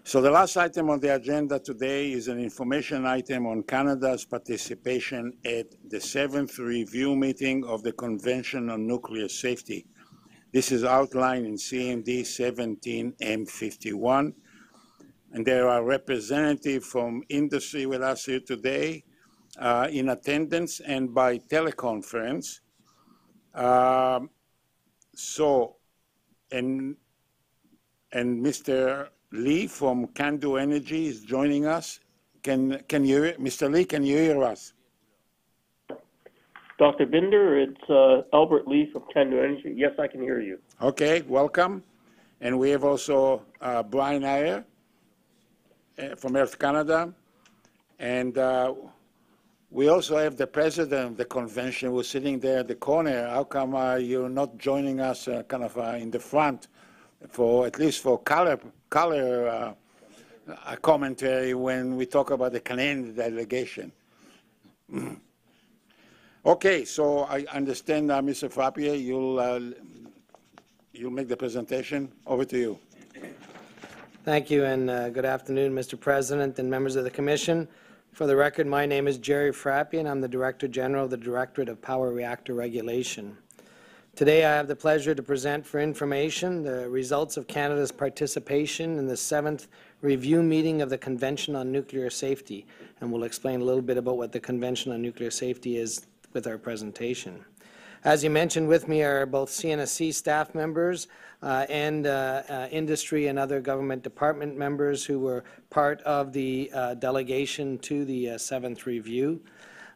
So the last item on the agenda today is an information item on Canada's participation at the 7th review meeting of the Convention on Nuclear Safety. This is outlined in CMD 17M51, and there are representatives from industry with us here today in attendance and by teleconference. And Mr. Lee from Candu Energy is joining us. Mr. Lee, can you hear us? Dr. Binder, it's Albert Lee from Candu Energy. Yes, I can hear you. Okay, welcome. And we have also Brian Ayer from Earth Canada. And we also have the president of the convention who's sitting there at the corner. How come you're not joining us in the front for at least for color commentary when we talk about the Canadian delegation? Okay, so I understand, Mr. Frappier, you'll make the presentation. Over to you. Thank you, and good afternoon, Mr. President and members of the Commission. For the record, my name is Jerry Frappier, and I'm the Director General of the Directorate of Power Reactor Regulation. Today, I have the pleasure to present for information the results of Canada's participation in the 7th review meeting of the Convention on Nuclear Safety, and we'll explain a little bit about what the Convention on Nuclear Safety is with our presentation. As you mentioned, with me are both CNSC staff members and industry and other government department members who were part of the delegation to the 7th review.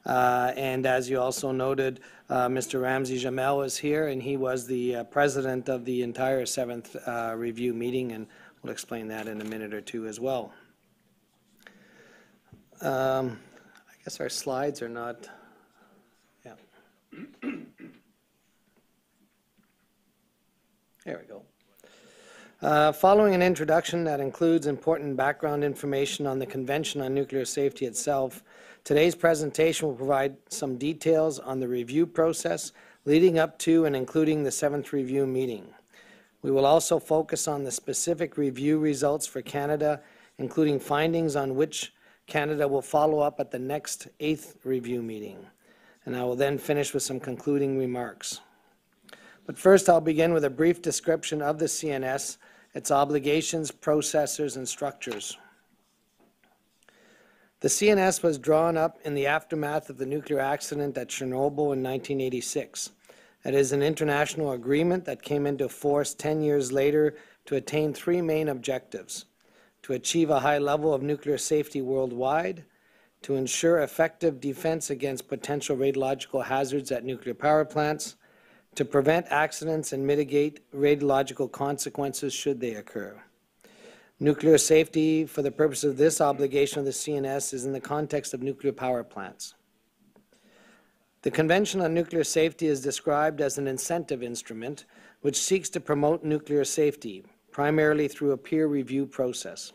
And as you also noted, Mr. Ramsey Jamel is here, and he was the president of the entire 7th review meeting, and we'll explain that in a minute or two as well. I guess our slides are not, yeah. There we go. Following an introduction that includes important background information on the Convention on Nuclear Safety itself, today's presentation will provide some details on the review process leading up to and including the 7th review meeting. We will also focus on the specific review results for Canada, including findings on which Canada will follow up at the next 8th review meeting. And I will then finish with some concluding remarks. But first, I'll begin with a brief description of the CNS, its obligations, processors, and structures. The CNS was drawn up in the aftermath of the nuclear accident at Chernobyl in 1986. It is an international agreement that came into force 10 years later to attain 3 main objectives: to achieve a high level of nuclear safety worldwide, to ensure effective defense against potential radiological hazards at nuclear power plants, to prevent accidents and mitigate radiological consequences should they occur. Nuclear safety, for the purpose of this obligation of the CNS, is in the context of nuclear power plants. The Convention on Nuclear Safety is described as an incentive instrument which seeks to promote nuclear safety, primarily through a peer review process.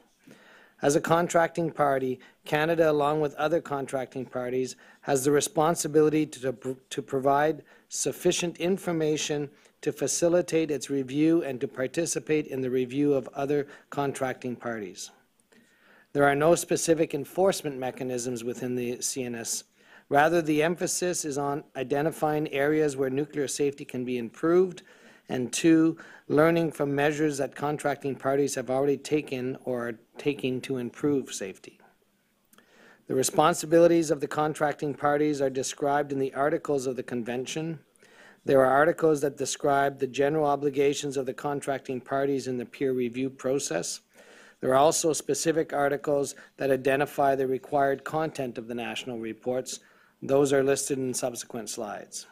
As a contracting party, Canada, along with other contracting parties, has the responsibility to provide sufficient information to facilitate its review and to participate in the review of other contracting parties. There are no specific enforcement mechanisms within the CNS. Rather, the emphasis is on identifying areas where nuclear safety can be improved, and 2, learning from measures that contracting parties have already taken or are taking to improve safety. The responsibilities of the contracting parties are described in the articles of the Convention. There are articles that describe the general obligations of the contracting parties in the peer review process. There are also specific articles that identify the required content of the national reports. Those are listed in subsequent slides.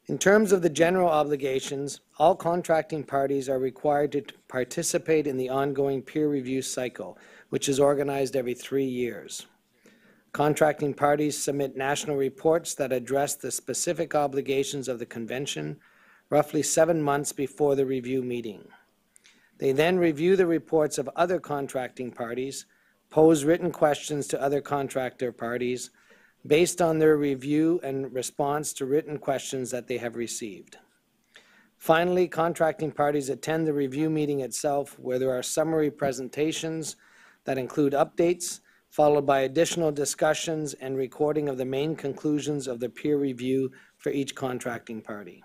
In terms of the general obligations, all contracting parties are required to participate in the ongoing peer review cycle, which is organized every 3 years. Contracting parties submit national reports that address the specific obligations of the Convention roughly 7 months before the review meeting. They then review the reports of other contracting parties, pose written questions to other contractor parties, based on their review and response to written questions that they have received. Finally, contracting parties attend the review meeting itself, where there are summary presentations that include updates, followed by additional discussions and recording of the main conclusions of the peer review for each contracting party.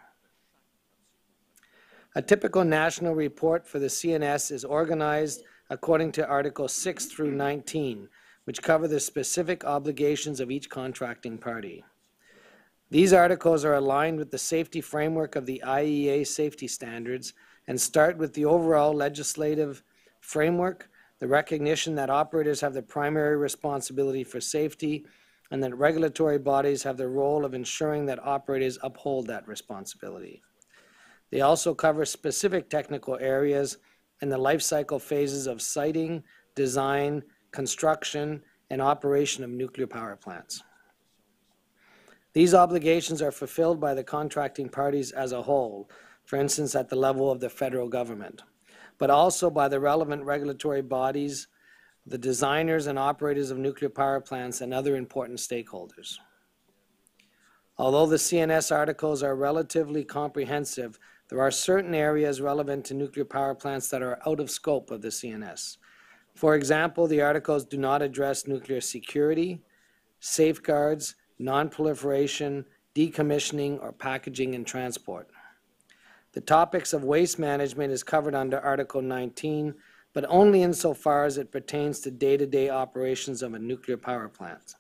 A typical national report for the CNS is organized according to Articles 6 through 19, which cover the specific obligations of each contracting party. These articles are aligned with the safety framework of the IEA safety standards and start with the overall legislative framework, the recognition that operators have the primary responsibility for safety, and that regulatory bodies have the role of ensuring that operators uphold that responsibility. They also cover specific technical areas and the life cycle phases of siting, design, construction, and operation of nuclear power plants. These obligations are fulfilled by the contracting parties as a whole, for instance at the level of the federal government, but also by the relevant regulatory bodies, the designers and operators of nuclear power plants, and other important stakeholders. Although the CNS articles are relatively comprehensive, there are certain areas relevant to nuclear power plants that are out of scope of the CNS. For example, the articles do not address nuclear security, safeguards, non-proliferation, decommissioning, or packaging and transport. The topics of waste management is covered under Article 19, but only insofar as it pertains to day-to-day operations of a nuclear power plant.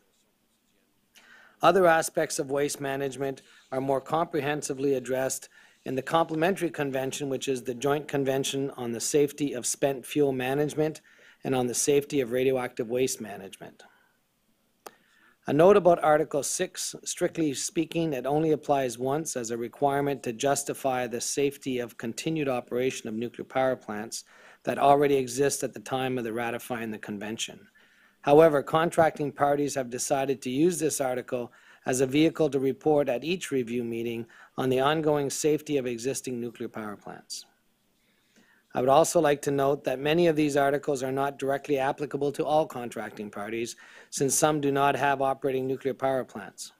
Other aspects of waste management are more comprehensively addressed in the Complementary Convention, which is the Joint Convention on the Safety of Spent Fuel Management and on the Safety of Radioactive Waste Management. A note about Article 6, strictly speaking, it only applies once as a requirement to justify the safety of continued operation of nuclear power plants that already exist at the time of the ratifying the convention. However, contracting parties have decided to use this article as a vehicle to report at each review meeting on the ongoing safety of existing nuclear power plants. I would also like to note that many of these articles are not directly applicable to all contracting parties, since some do not have operating nuclear power plants.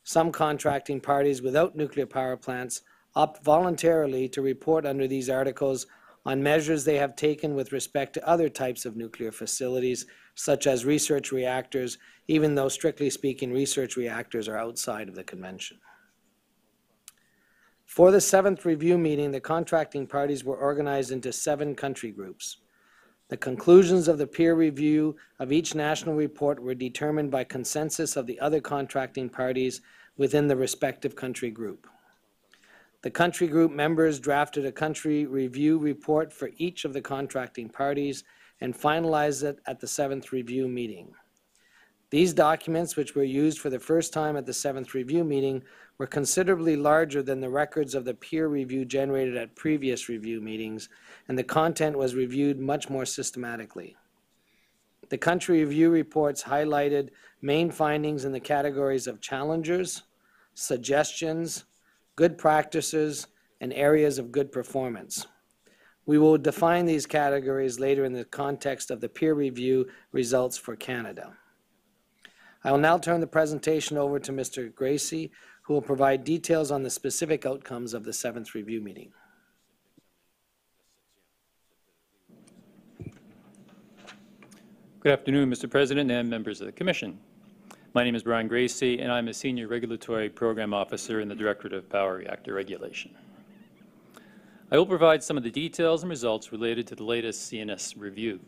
Some contracting parties without nuclear power plants opt voluntarily to report under these articles on measures they have taken with respect to other types of nuclear facilities, such as research reactors, even though strictly speaking research reactors are outside of the convention. For the 7th review meeting, the contracting parties were organized into 7 country groups. The conclusions of the peer review of each national report were determined by consensus of the other contracting parties within the respective country group. The country group members drafted a country review report for each of the contracting parties and finalized it at the 7th review meeting. These documents, which were used for the first time at the 7th review meeting, were considerably larger than the records of the peer review generated at previous review meetings, and the content was reviewed much more systematically. The country review reports highlighted main findings in the categories of challengers, suggestions, good practices, and areas of good performance. We will define these categories later in the context of the peer review results for Canada. I will now turn the presentation over to Mr. Gracie, who will provide details on the specific outcomes of the 7th review meeting. Good afternoon, Mr. President and members of the Commission. My name is Brian Gracie, and I'm a Senior Regulatory Program Officer in the Directorate of Power Reactor Regulation. I will provide some of the details and results related to the latest CNS review.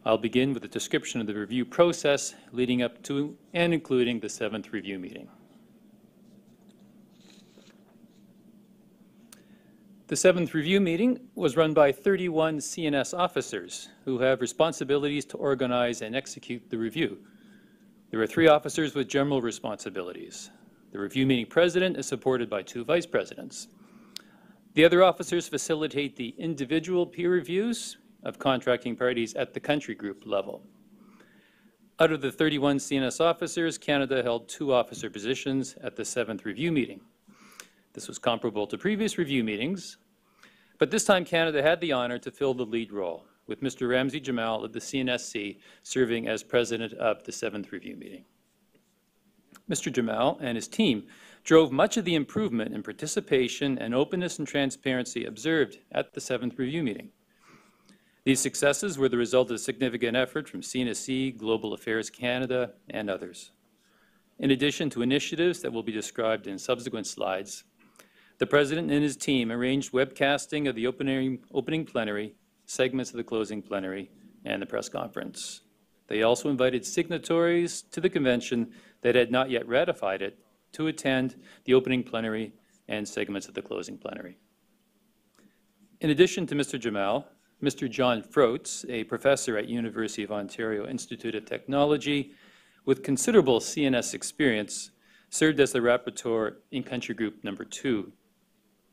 I'll begin with a description of the review process leading up to and including the 7th review meeting. The 7th review meeting was run by 31 CNS officers who have responsibilities to organize and execute the review. There are 3 officers with general responsibilities. The review meeting president is supported by 2 vice presidents. The other officers facilitate the individual peer reviews of contracting parties at the country group level. Out of the 31 CNS officers, Canada held 2 officer positions at the 7th review meeting. This was comparable to previous review meetings, but this time Canada had the honor to fill the lead role, with Mr. Ramsey Jamal of the CNSC serving as president of the 7th review meeting. Mr. Jamal and his team drove much of the improvement in participation and openness and transparency observed at the 7th review meeting. These successes were the result of significant effort from CNSC, Global Affairs Canada, and others. In addition to initiatives that will be described in subsequent slides, the President and his team arranged webcasting of the opening plenary, segments of the closing plenary, and the press conference. They also invited signatories to the convention that had not yet ratified it to attend the opening plenary and segments of the closing plenary. In addition to Mr. Jamal, Mr. John Froats, a professor at University of Ontario Institute of Technology with considerable CNS experience, served as the rapporteur in Country Group Number 2.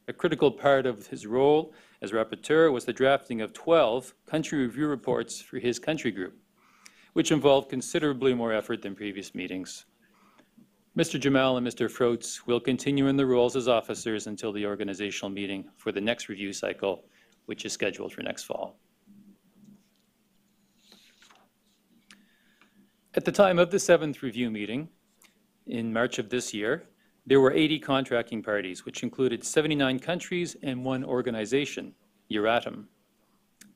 A critical part of his role as rapporteur was the drafting of 12 country review reports for his country group, which involved considerably more effort than previous meetings. Mr. Jamal and Mr. Froats will continue in their roles as officers until the organizational meeting for the next review cycle, which is scheduled for next fall. At the time of the 7th review meeting, in March of this year, there were 80 contracting parties, which included 79 countries and 1 organization, Euratom.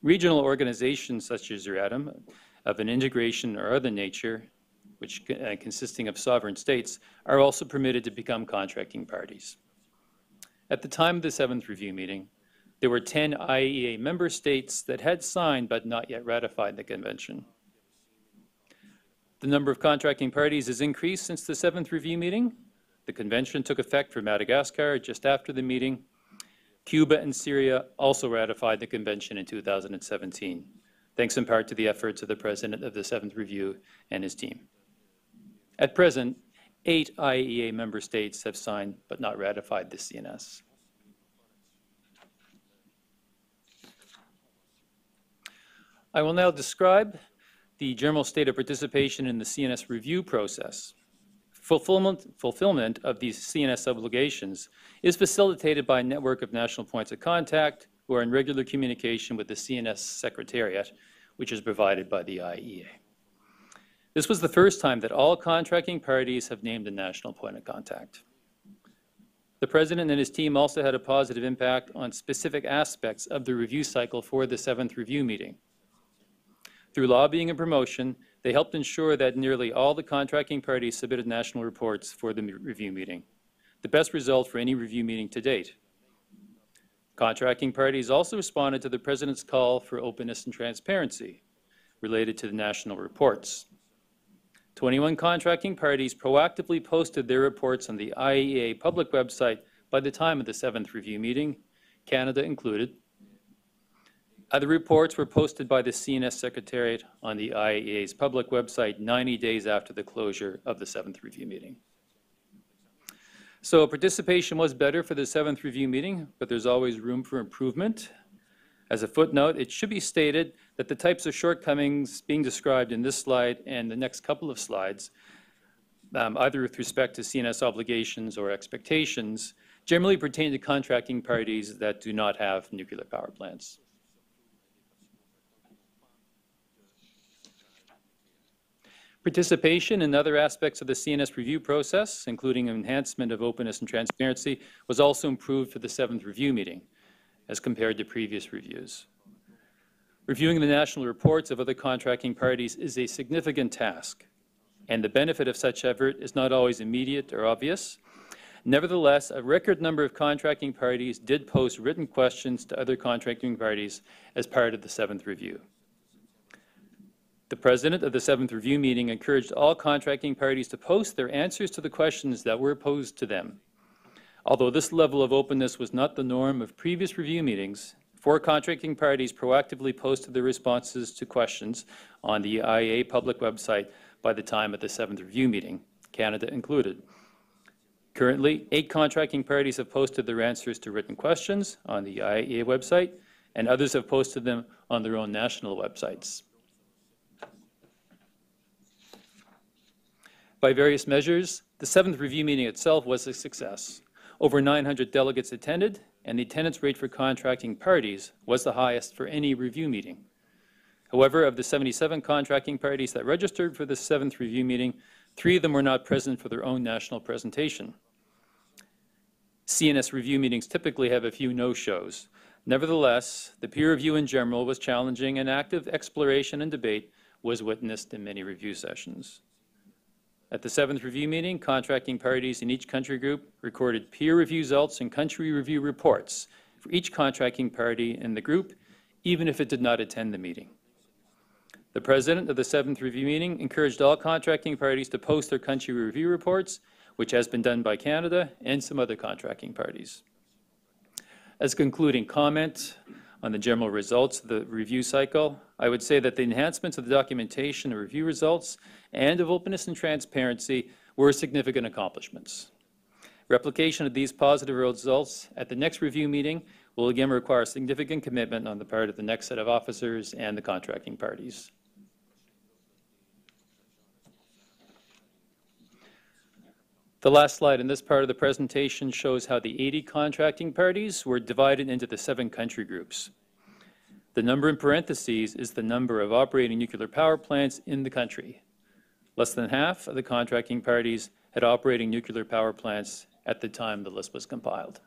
Regional organizations such as Euratom, of an integration or other nature, which consisting of sovereign states, are also permitted to become contracting parties. At the time of the 7th review meeting, there were 10 IAEA member states that had signed but not yet ratified the convention. The number of contracting parties has increased since the 7th review meeting. The convention took effect for Madagascar just after the meeting. Cuba and Syria also ratified the convention in 2017, thanks in part to the efforts of the President of the 7th Review and his team. At present, 8 IAEA member states have signed but not ratified the CNS. I will now describe the general state of participation in the CNS review process. Fulfillment of these CNS obligations is facilitated by a network of national points of contact who are in regular communication with the CNS Secretariat, which is provided by the IAEA. This was the first time that all contracting parties have named a national point of contact. The President and his team also had a positive impact on specific aspects of the review cycle for the 7th review meeting. Through lobbying and promotion, they helped ensure that nearly all the contracting parties submitted national reports for the review meeting, the best result for any review meeting to date. Contracting parties also responded to the President's call for openness and transparency related to the national reports. 21 contracting parties proactively posted their reports on the IAEA public website by the time of the 7th review meeting, Canada included. Other reports were posted by the CNS Secretariat on the IAEA's public website 90 days after the closure of the 7th review meeting. So participation was better for the 7th review meeting, but there's always room for improvement. As a footnote, it should be stated that the types of shortcomings being described in this slide and the next couple of slides, either with respect to CNS obligations or expectations, generally pertain to contracting parties that do not have nuclear power plants. Participation in other aspects of the CNS review process, including enhancement of openness and transparency, was also improved for the 7th review meeting as compared to previous reviews. Reviewing the national reports of other contracting parties is a significant task, and the benefit of such effort is not always immediate or obvious. Nevertheless, a record number of contracting parties did post written questions to other contracting parties as part of the 7th review. The President of the 7th review meeting encouraged all contracting parties to post their answers to the questions that were posed to them. Although this level of openness was not the norm of previous review meetings, 4 contracting parties proactively posted their responses to questions on the IAEA public website by the time of the 7th review meeting, Canada included. Currently, 8 contracting parties have posted their answers to written questions on the IAEA website, and others have posted them on their own national websites. By various measures, the 7th review meeting itself was a success. Over 900 delegates attended, and the attendance rate for contracting parties was the highest for any review meeting. However, of the 77 contracting parties that registered for the 7th review meeting, 3 of them were not present for their own national presentation. CNS review meetings typically have a few no-shows. Nevertheless, the peer review in general was challenging, and active exploration and debate was witnessed in many review sessions. At the 7th review meeting, contracting parties in each country group recorded peer review results and country review reports for each contracting party in the group, even if it did not attend the meeting. The president of the 7th review meeting encouraged all contracting parties to post their country review reports, which has been done by Canada and some other contracting parties. As a concluding comment on the general results of the review cycle, I would say that the enhancements of the documentation of review results and of openness and transparency were significant accomplishments. Replication of these positive results at the next review meeting will again require significant commitment on the part of the next set of officers and the contracting parties. The last slide in this part of the presentation shows how the 80 contracting parties were divided into the 7 country groups. The number in parentheses is the number of operating nuclear power plants in the country. Less than half of the contracting parties had operating nuclear power plants at the time the list was compiled.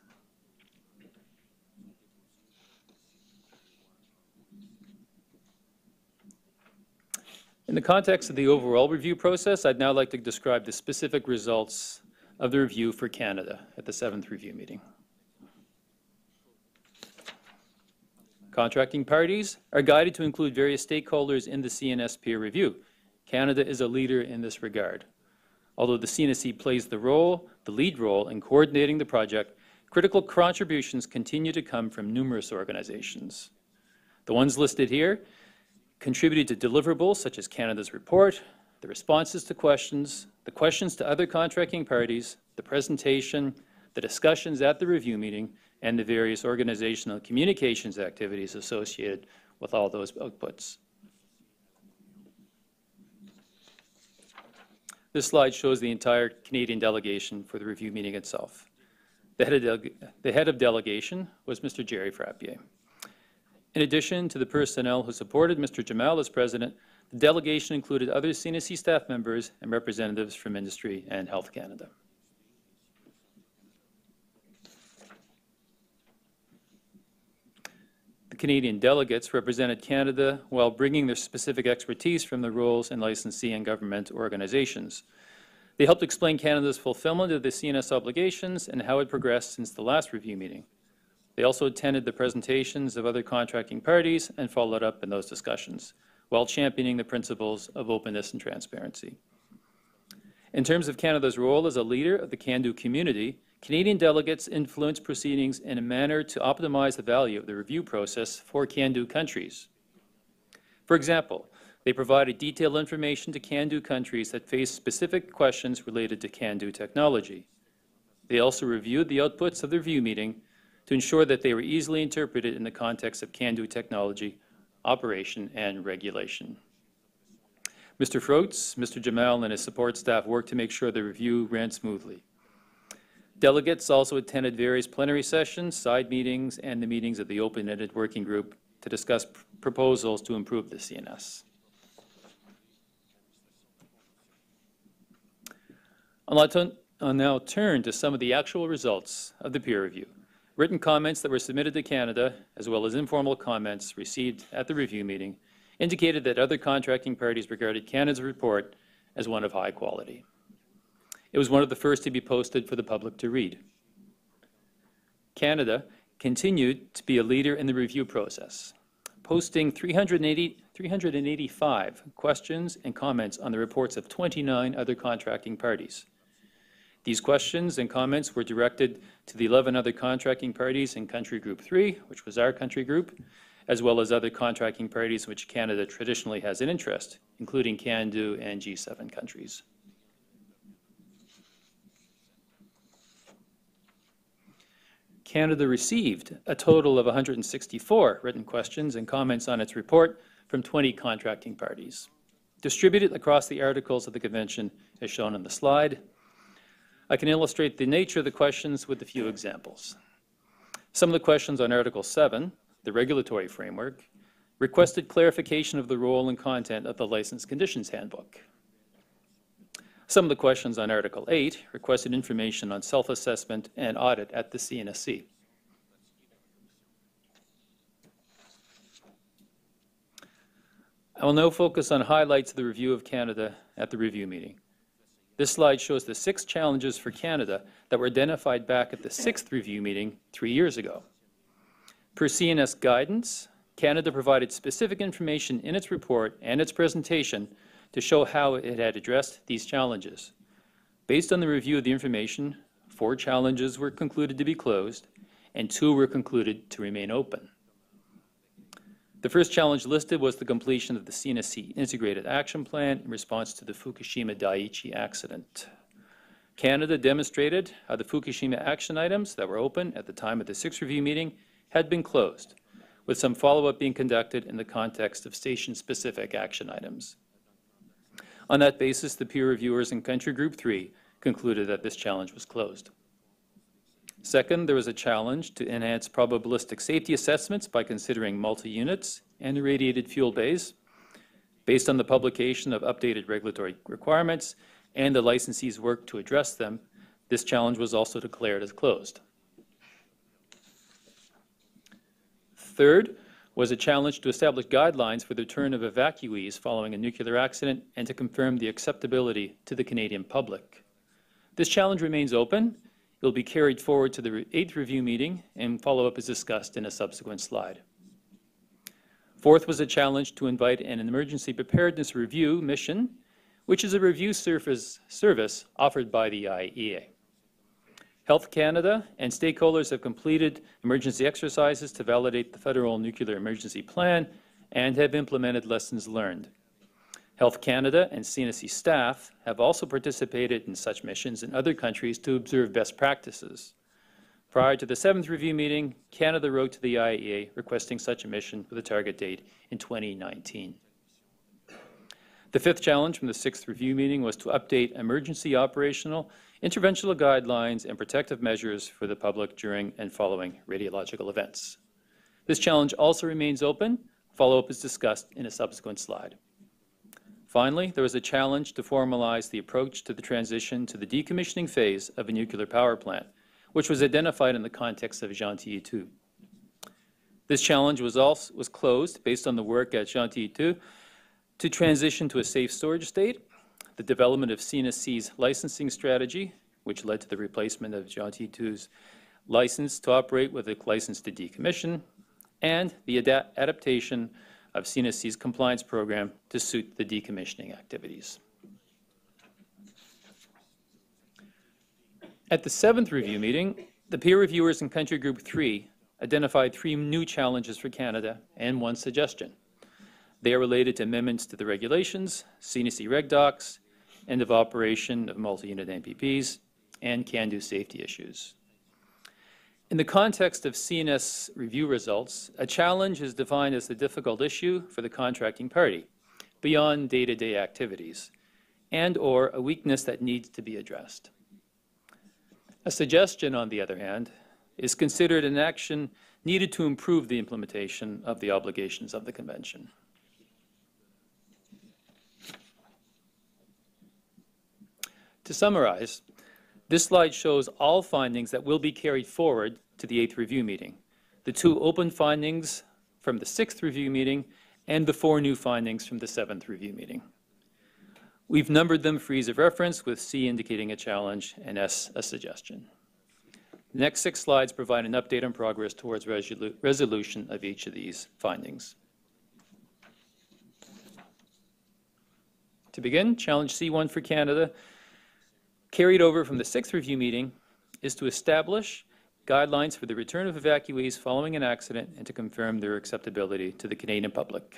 In the context of the overall review process, I'd now like to describe the specific results of the review for Canada at the 7th review meeting. Contracting parties are guided to include various stakeholders in the CNS peer review. Canada is a leader in this regard. Although the CNSC plays the lead role in coordinating the project, critical contributions continue to come from numerous organizations. The ones listed here contributed to deliverables such as Canada's report, the responses to questions, the questions to other contracting parties, the presentation, the discussions at the review meeting, and the various organizational communications activities associated with all those outputs. This slide shows the entire Canadian delegation for the review meeting itself. The head of delegation was Mr. Jerry Frappier. In addition to the personnel who supported Mr. Jamal as president, the delegation included other CNSC staff members and representatives from industry and Health Canada. The Canadian delegates represented Canada while bringing their specific expertise from the roles in licensee and government organizations. They helped explain Canada's fulfillment of the CNS obligations and how it progressed since the last review meeting. They also attended the presentations of other contracting parties and followed up in those discussions, while championing the principles of openness and transparency. In terms of Canada's role as a leader of the CANDU community, Canadian delegates influenced proceedings in a manner to optimize the value of the review process for CANDU countries. For example, they provided detailed information to CANDU countries that faced specific questions related to CANDU technology. They also reviewed the outputs of the review meeting to ensure that they were easily interpreted in the context of CANDU technology, operation, and regulation. Mr. Froats, Mr. Jamal, and his support staff worked to make sure the review ran smoothly. Delegates also attended various plenary sessions, side meetings, and the meetings of the open-ended working group to discuss proposals to improve the CNS. I'll now turn to some of the actual results of the peer review. Written comments that were submitted to Canada, as well as informal comments received at the review meeting, indicated that other contracting parties regarded Canada's report as one of high quality. It was one of the first to be posted for the public to read. Canada continued to be a leader in the review process, posting 385 questions and comments on the reports of 29 other contracting parties. These questions and comments were directed to the 11 other contracting parties in Country Group 3, which was our country group, as well as other contracting parties in which Canada traditionally has an interest, including CANDU and G7 countries. Canada received a total of 164 written questions and comments on its report from 20 contracting parties, distributed across the articles of the Convention as shown on the slide. I can illustrate the nature of the questions with a few examples. Some of the questions on Article 7, the regulatory framework, requested clarification of the role and content of the License Conditions Handbook. Some of the questions on Article 8 requested information on self-assessment and audit at the CNSC. I will now focus on highlights of the review of Canada at the review meeting. This slide shows the 6 challenges for Canada that were identified back at the 6th review meeting 3 years ago. Per CNS guidance, Canada provided specific information in its report and its presentation to show how it had addressed these challenges. Based on the review of the information, 4 challenges were concluded to be closed and 2 were concluded to remain open. The first challenge listed was the completion of the CNSC Integrated Action Plan in response to the Fukushima Daiichi accident. Canada demonstrated how the Fukushima action items that were open at the time of the 6th review meeting had been closed, with some follow-up being conducted in the context of station-specific action items. On that basis, the peer reviewers in Country Group 3 concluded that this challenge was closed. Second, there was a challenge to enhance probabilistic safety assessments by considering multi-units and irradiated fuel bays. Based on the publication of updated regulatory requirements and the licensee's work to address them, this challenge was also declared as closed. Third was a challenge to establish guidelines for the return of evacuees following a nuclear accident and to confirm the acceptability to the Canadian public. This challenge remains open. It will be carried forward to the 8th review meeting, and follow-up is discussed in a subsequent slide. Fourth was a challenge to invite an emergency preparedness review mission, which is a review service offered by the IAEA. Health Canada and stakeholders have completed emergency exercises to validate the Federal Nuclear Emergency Plan and have implemented lessons learned. Health Canada and CNSC staff have also participated in such missions in other countries to observe best practices. Prior to the 7th review meeting, Canada wrote to the IAEA requesting such a mission with a target date in 2019. The 5th challenge from the 6th review meeting was to update emergency operational, interventional guidelines, and protective measures for the public during and following radiological events. This challenge also remains open. Follow-up is discussed in a subsequent slide. Finally, there was a challenge to formalize the approach to the transition to the decommissioning phase of a nuclear power plant, which was identified in the context of Gentilly 2. This challenge was closed based on the work at Gentilly 2 to transition to a safe storage state, the development of CNSC's licensing strategy, which led to the replacement of Gentilly 2's license to operate with a license to decommission, and the adaptation of CNSC's compliance program to suit the decommissioning activities. At the 7th review meeting, the peer reviewers in Country Group 3 identified 3 new challenges for Canada and 1 suggestion. They are related to amendments to the regulations, CNSC reg docs, end of operation of multi-unit NPPs, and can-do safety issues. In the context of CNS review results, a challenge is defined as the difficult issue for the contracting party, beyond day-to-day activities, and/or a weakness that needs to be addressed. A suggestion, on the other hand, is considered an action needed to improve the implementation of the obligations of the Convention. To summarize, this slide shows all findings that will be carried forward to the 8th review meeting, the 2 open findings from the 6th review meeting, and the 4 new findings from the 7th review meeting. We've numbered them for ease of reference, with C indicating a challenge and S a suggestion. The next 6 slides provide an update on progress towards resolution of each of these findings. To begin, challenge C1 for Canada, carried over from the 6th review meeting, is to establish guidelines for the return of evacuees following an accident and to confirm their acceptability to the Canadian public.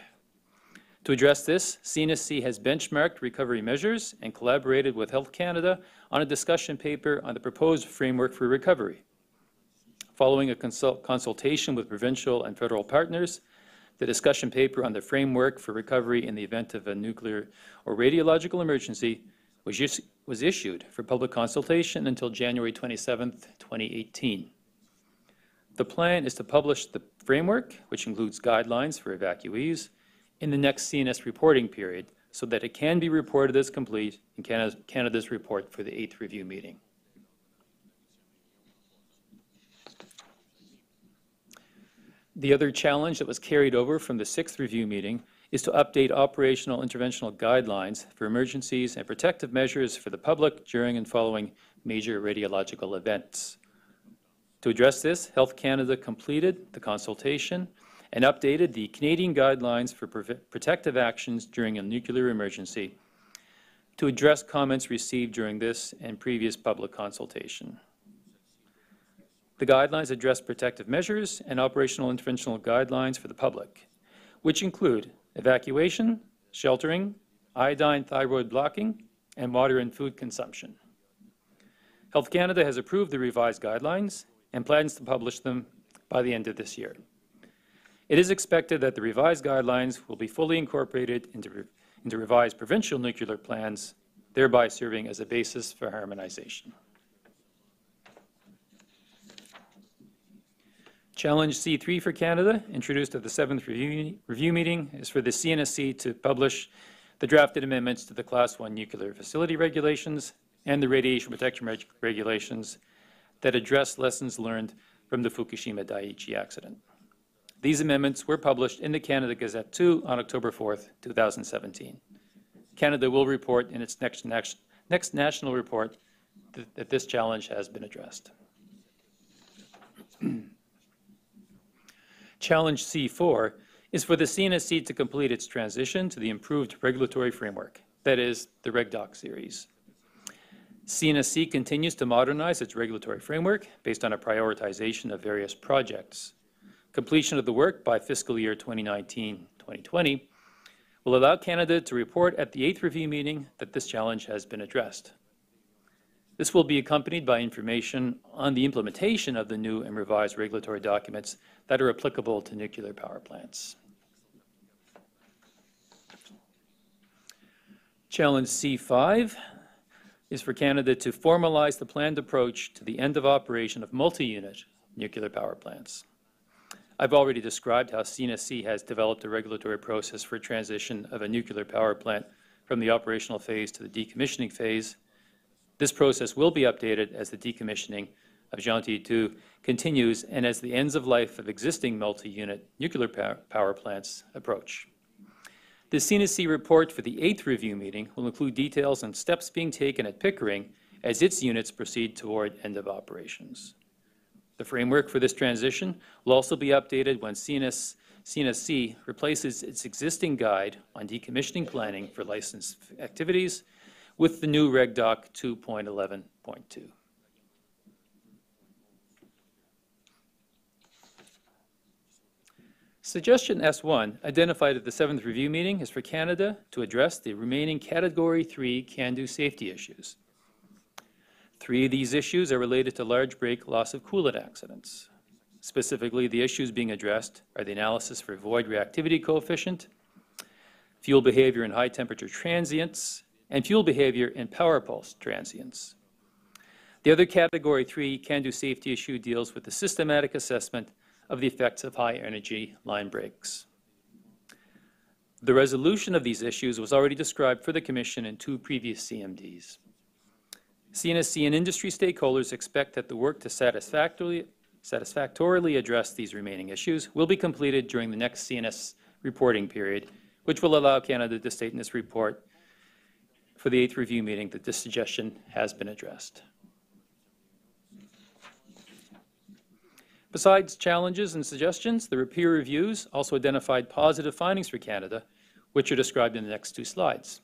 To address this, CNSC has benchmarked recovery measures and collaborated with Health Canada on a discussion paper on the proposed framework for recovery. Following a consultation with provincial and federal partners, the discussion paper on the framework for recovery in the event of a nuclear or radiological emergency was issued for public consultation until January 27, 2018. The plan is to publish the framework, which includes guidelines for evacuees, in the next CNS reporting period so that it can be reported as complete in Canada's report for the 8th review meeting. The other challenge that was carried over from the 6th review meeting is to update operational interventional guidelines for emergencies and protective measures for the public during and following major radiological events. To address this, Health Canada completed the consultation and updated the Canadian guidelines for protective actions during a nuclear emergency to address comments received during this and previous public consultation. The guidelines address protective measures and operational interventional guidelines for the public, which include evacuation, sheltering, iodine thyroid blocking, and water and food consumption. Health Canada has approved the revised guidelines and plans to publish them by the end of this year. It is expected that the revised guidelines will be fully incorporated into revised provincial nuclear plans, thereby serving as a basis for harmonization. Challenge C3 for Canada, introduced at the 7th review meeting, is for the CNSC to publish the drafted amendments to the Class 1 nuclear facility regulations and the radiation protection regulations that address lessons learned from the Fukushima Daiichi accident. These amendments were published in the Canada Gazette 2 on October 4th, 2017. Canada will report in its next national report that this challenge has been addressed. Challenge C4 is for the CNSC to complete its transition to the improved regulatory framework, that is, the RegDoc series. CNSC continues to modernize its regulatory framework based on a prioritization of various projects. Completion of the work by fiscal year 2019-2020 will allow Canada to report at the 8th review meeting that this challenge has been addressed. This will be accompanied by information on the implementation of the new and revised regulatory documents that are applicable to nuclear power plants. Challenge C5 is for Canada to formalize the planned approach to the end of operation of multi-unit nuclear power plants. I've already described how CNSC has developed a regulatory process for transition of a nuclear power plant from the operational phase to the decommissioning phase. This process will be updated as the decommissioning of Gentil 2 continues and as the ends of life of existing multi-unit nuclear power plants approach. The CNSC report for the 8th review meeting will include details on steps being taken at Pickering as its units proceed toward end of operations. The framework for this transition will also be updated when CNSC replaces its existing guide on decommissioning planning for licensed activities with the new RegDoc 2.11.2. Suggestion S1, identified at the 7th review meeting, is for Canada to address the remaining Category 3 CANDU safety issues. 3 of these issues are related to large break loss of coolant accidents. Specifically, the issues being addressed are the analysis for void reactivity coefficient, fuel behavior in high temperature transients, and fuel behavior in power pulse transients. The other Category 3 CANDU safety issue deals with the systematic assessment of the effects of high energy line breaks. The resolution of these issues was already described for the Commission in 2 previous CMDs. CNSC and industry stakeholders expect that the work to satisfactorily address these remaining issues will be completed during the next CNS reporting period, which will allow Canada to state in this report for the 8th review meeting that this suggestion has been addressed. Besides challenges and suggestions, the peer reviews also identified positive findings for Canada, which are described in the next 2 slides.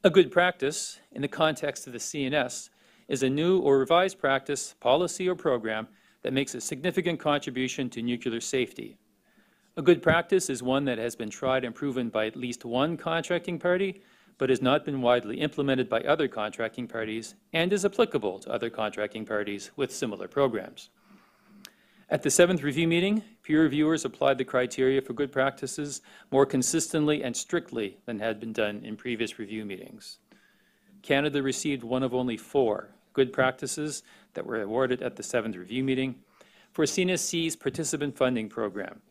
A good practice in the context of the CNS is a new or revised practice, policy, or program that makes a significant contribution to nuclear safety. A good practice is one that has been tried and proven by at least one contracting party, but has not been widely implemented by other contracting parties and is applicable to other contracting parties with similar programs. At the 7th review meeting, peer reviewers applied the criteria for good practices more consistently and strictly than had been done in previous review meetings. Canada received one of only 4 good practices that were awarded at the 7th review meeting for CNSC's participant funding program,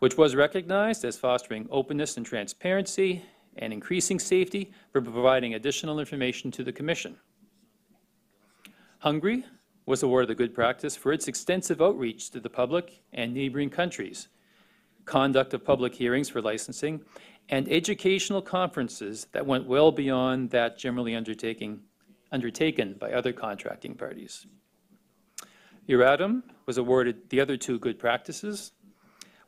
which was recognized as fostering openness and transparency, and increasing safety for providing additional information to the Commission. Hungary was awarded the good practice for its extensive outreach to the public and neighboring countries, conduct of public hearings for licensing, and educational conferences that went well beyond that generally undertaken by other contracting parties. Euratom was awarded the other two good practices.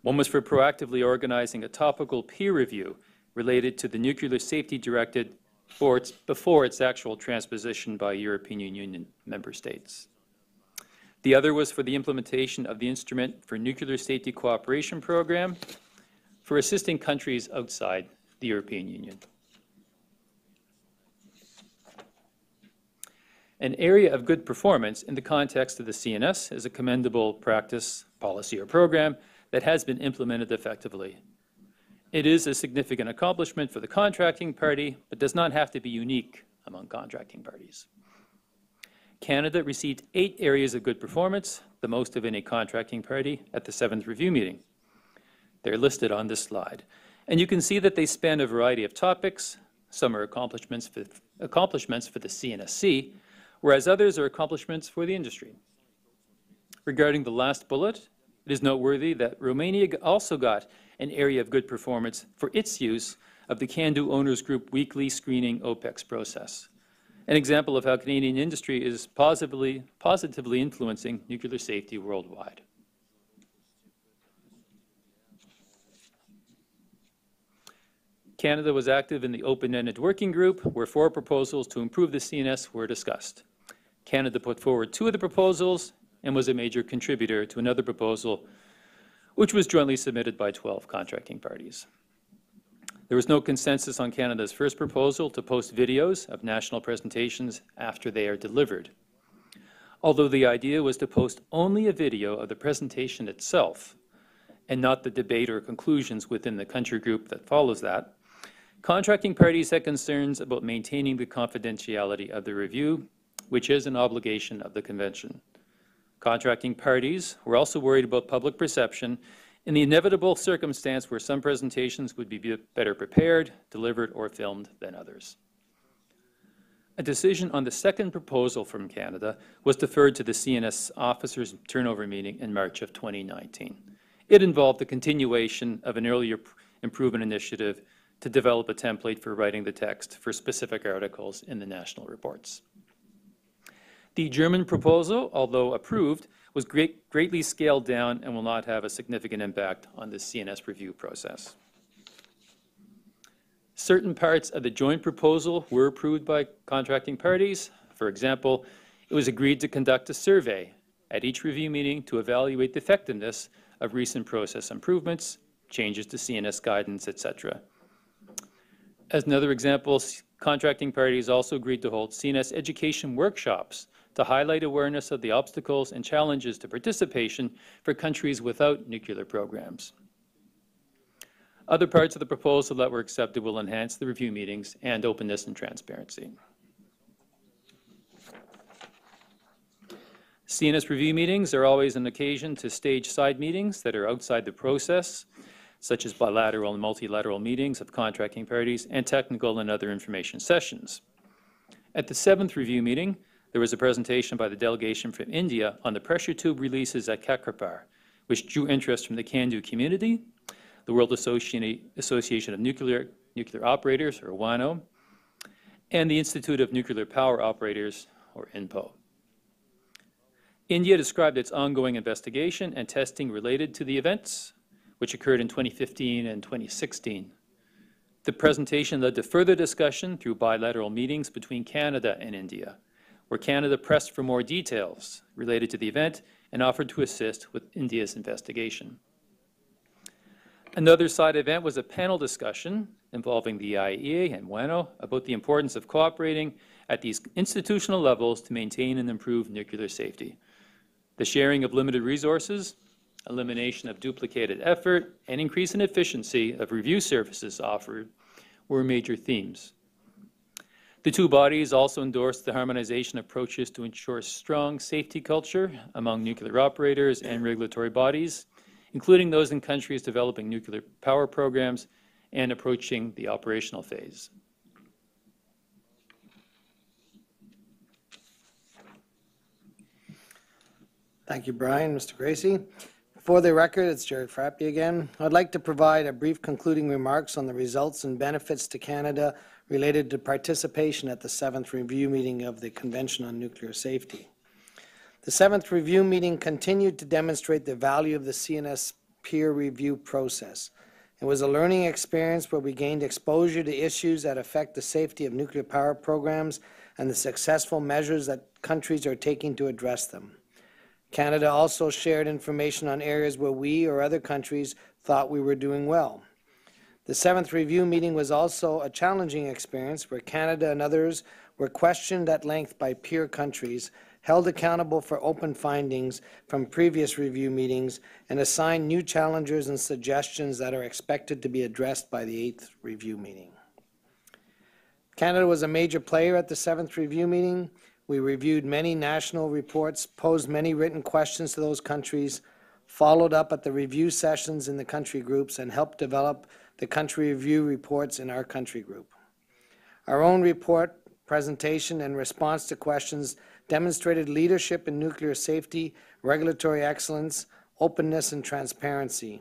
One was for proactively organizing a topical peer review related to the Nuclear Safety Directive before its actual transposition by European Union member states. The other was for the implementation of the Instrument for Nuclear Safety Cooperation Program for assisting countries outside the European Union. An area of good performance in the context of the CNS is a commendable practice, policy, or program that has been implemented effectively. It is a significant accomplishment for the contracting party, but does not have to be unique among contracting parties. Canada received 8 areas of good performance, the most of any contracting party, at the 7th review meeting. They're listed on this slide. And you can see that they span a variety of topics. Some are accomplishments for the CNSC, whereas others are accomplishments for the industry. Regarding the last bullet, it is noteworthy that Romania also got an area of good performance for its use of the CANDU Owners Group weekly screening OPEX process, an example of how Canadian industry is positively influencing nuclear safety worldwide. Canada was active in the open-ended working group, where 4 proposals to improve the CNS were discussed. Canada put forward 2 of the proposals and was a major contributor to another proposal, which was jointly submitted by 12 contracting parties. There was no consensus on Canada's first proposal to post videos of national presentations after they are delivered. Although the idea was to post only a video of the presentation itself and not the debate or conclusions within the country group that follows that, contracting parties had concerns about maintaining the confidentiality of the review, which is an obligation of the Convention. Contracting parties were also worried about public perception in the inevitable circumstance where some presentations would be better prepared, delivered, or filmed than others. A decision on the second proposal from Canada was deferred to the CNS officers' turnover meeting in March of 2019. It involved the continuation of an earlier improvement initiative to develop a template for writing the text for specific articles in the national reports. The German proposal, although approved, was greatly scaled down and will not have a significant impact on the CNS review process. Certain parts of the joint proposal were approved by contracting parties. For example, it was agreed to conduct a survey at each review meeting to evaluate the effectiveness of recent process improvements, changes to CNS guidance, etc. As another example, contracting parties also agreed to hold CNS education workshops to highlight awareness of the obstacles and challenges to participation for countries without nuclear programs. Other parts of the proposal that were accepted will enhance the review meetings and openness and transparency. CNS review meetings are always an occasion to stage side meetings that are outside the process, such as bilateral and multilateral meetings of contracting parties and technical and other information sessions. At the 7th review meeting, there was a presentation by the delegation from India on the pressure tube releases at Kakrapar, which drew interest from the CANDU community, the World Association of Nuclear Operators, or WANO, and the Institute of Nuclear Power Operators, or INPO. India described its ongoing investigation and testing related to the events, which occurred in 2015 and 2016. The presentation led to further discussion through bilateral meetings between Canada and India, where Canada pressed for more details related to the event and offered to assist with India's investigation. Another side event was a panel discussion involving the IAEA and WANO about the importance of cooperating at these institutional levels to maintain and improve nuclear safety. The sharing of limited resources, elimination of duplicated effort, and increase in efficiency of review services offered were major themes. The two bodies also endorsed the harmonization approaches to ensure strong safety culture among nuclear operators and regulatory bodies, including those in countries developing nuclear power programs and approaching the operational phase. Thank you, Brian. Mr. Gracie. For the record, it's Jerry Frappy again. I'd like to provide a brief concluding remarks on the results and benefits to Canada related to participation at the 7th review meeting of the Convention on Nuclear Safety. The 7th review meeting continued to demonstrate the value of the CNS peer review process. It was a learning experience where we gained exposure to issues that affect the safety of nuclear power programs and the successful measures that countries are taking to address them. Canada also shared information on areas where we or other countries thought we were doing well. The 7th review meeting was also a challenging experience where Canada and others were questioned at length by peer countries, held accountable for open findings from previous review meetings, and assigned new challenges and suggestions that are expected to be addressed by the 8th review meeting. Canada was a major player at the 7th review meeting. We reviewed many national reports, posed many written questions to those countries, followed up at the review sessions in the country groups, and helped develop the country review reports in our country group. Our own report, presentation, and response to questions demonstrated leadership in nuclear safety, regulatory excellence, openness, and transparency.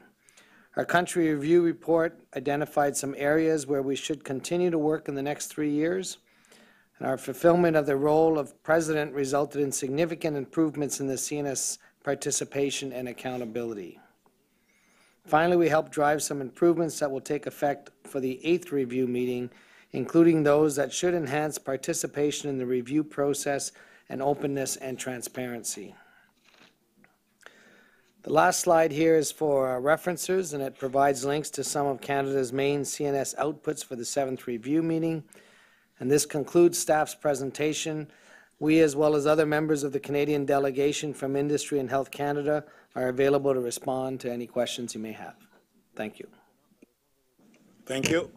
Our country review report identified some areas where we should continue to work in the next 3 years. And our fulfillment of the role of President resulted in significant improvements in the CNS participation and accountability. Finally, we helped drive some improvements that will take effect for the 8th review meeting, including those that should enhance participation in the review process and openness and transparency. The last slide here is for references, and it provides links to some of Canada's main CNS outputs for the 7th review meeting. And this concludes staff's presentation. We, as well as other members of the Canadian delegation from Industry and Health Canada, are available to respond to any questions you may have. Thank you. Thank you.